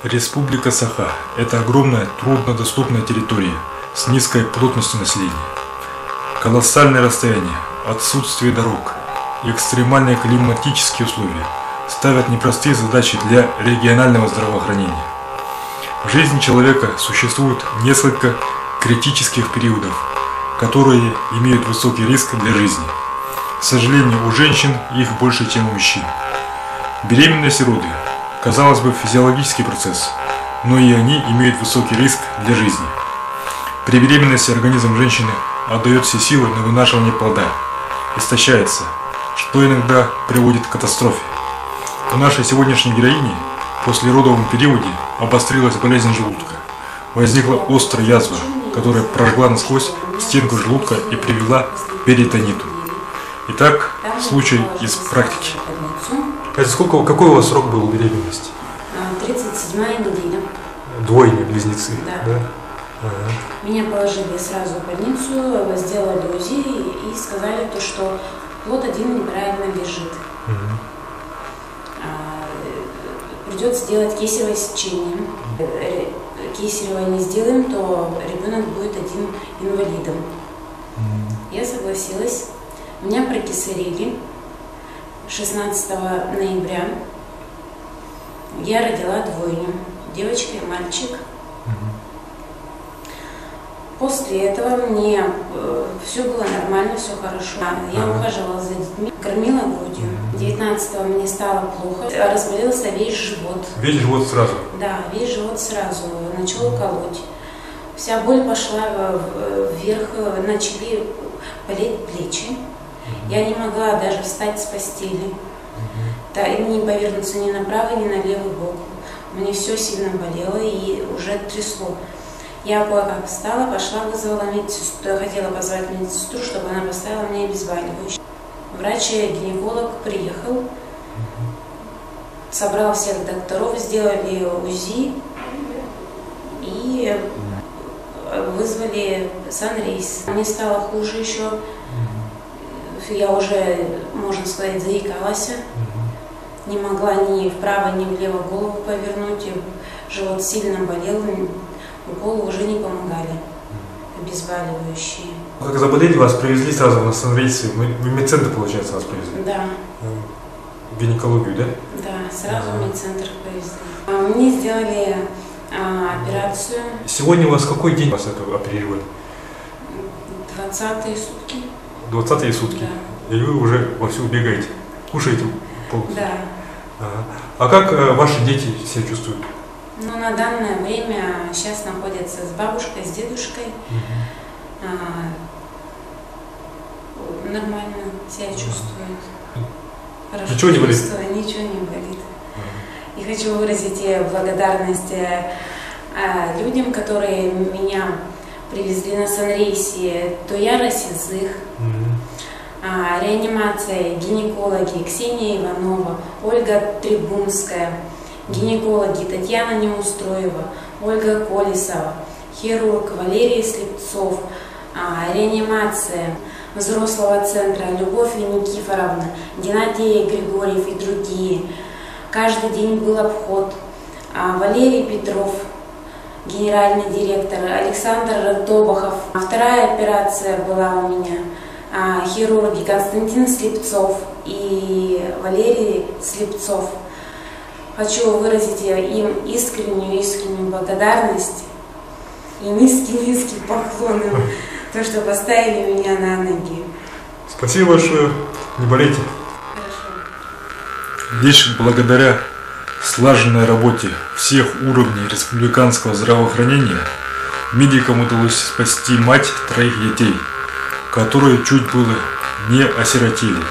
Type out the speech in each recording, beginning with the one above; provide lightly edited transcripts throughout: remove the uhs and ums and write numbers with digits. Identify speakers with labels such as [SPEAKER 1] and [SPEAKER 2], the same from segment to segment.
[SPEAKER 1] Республика Саха – это огромная, труднодоступная территория с низкой плотностью населения. Колоссальные расстояния, отсутствие дорог и экстремальные климатические условия ставят непростые задачи для регионального здравоохранения. В жизни человека существует несколько критических периодов, которые имеют высокий риск для жизни. К сожалению, у женщин их больше, чем у мужчин. Беременность и роды, казалось бы, физиологический процесс, но и они имеют высокий риск для жизни. При беременности организм женщины отдает все силы на вынашивание плода, истощается, что иногда приводит к катастрофе. У нашей сегодняшней героини в послеродовом периоде обострилась болезнь желудка. Возникла острая язва, которая прожгла насквозь стенку желудка и привела к перитониту. Итак, случай из практики. Какой у вас срок был беременности?
[SPEAKER 2] 37-я неделя.
[SPEAKER 1] Двойни, близнецы.
[SPEAKER 2] Да.
[SPEAKER 1] Ага.
[SPEAKER 2] Меня положили сразу в больницу, сделали УЗИ и сказали, что плод один неправильно лежит. Придется делать кесарево сечение. Кесарево не сделаем, то ребенок будет один инвалидом. Я согласилась. Меня прокесарили 16 ноября. Я родила двойню, девочка и мальчик. После этого мне все было нормально, все хорошо. Я ухаживала за детьми, кормила грудью. 19-го мне стало плохо, разболелся весь живот.
[SPEAKER 1] Весь живот сразу?
[SPEAKER 2] Да, весь живот сразу. Начало колоть. Вся боль пошла вверх, начали болеть плечи. Я не могла даже встать с постели. Да, и не повернуться ни направо, ни на левый бок. Мне все сильно болело и уже трясло. Я кое-как встала, пошла, вызвала медсестру, хотела позвать медсестру, чтобы она поставила мне обезболивающее. Врач-гинеколог приехал, собрал всех докторов, сделали УЗИ и вызвали санрейс. Мне стало хуже еще, я уже, можно сказать, заикалась, не могла ни вправо, ни влево голову повернуть, живот сильно болел. Уколы уже не помогали, обезболивающие.
[SPEAKER 1] Как заболели, вас привезли сразу на санрейсе, в медцентр, получается, вас привезли?
[SPEAKER 2] Да.
[SPEAKER 1] В гинекологию, да?
[SPEAKER 2] Да, сразу в медцентр привезли. Мне сделали операцию.
[SPEAKER 1] Сегодня у вас какой день вас это оперировали?
[SPEAKER 2] 20-е сутки.
[SPEAKER 1] 20-е сутки? Да. И вы уже вовсю бегаете, кушаете полностью?
[SPEAKER 2] Да.
[SPEAKER 1] Ага. А как ваши дети себя чувствуют?
[SPEAKER 2] Ну, на данное время сейчас находятся с бабушкой, с дедушкой. Нормально себя чувствуют. Хорошо.
[SPEAKER 1] Ничего не болит?
[SPEAKER 2] Ничего не болит. И хочу выразить благодарность людям, которые меня привезли на санрейсе. Тояра Сизых, реанимация, гинекологи Ксения Иванова, Ольга Трибунская, гинекологи Татьяна Неустроева, Ольга Колесова, хирург Валерий Слепцов, реанимация взрослого центра Любовь Никифоровна, Геннадий Григорьев и другие. Каждый день был обход. Валерий Петров, генеральный директор, Александр Тобахов. Вторая операция была у меня. Хирурги Константин Слепцов и Валерий Слепцов. Хочу выразить им искреннюю благодарность и низкий поклон им, то, что поставили меня на ноги.
[SPEAKER 1] Спасибо большое, не болейте.
[SPEAKER 2] Хорошо.
[SPEAKER 1] Лишь благодаря слаженной работе всех уровней республиканского здравоохранения медикам удалось спасти мать троих детей, которые чуть было не осиротели.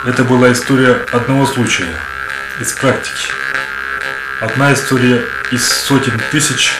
[SPEAKER 1] Это была история одного случая из практики. Одна история из сотен тысяч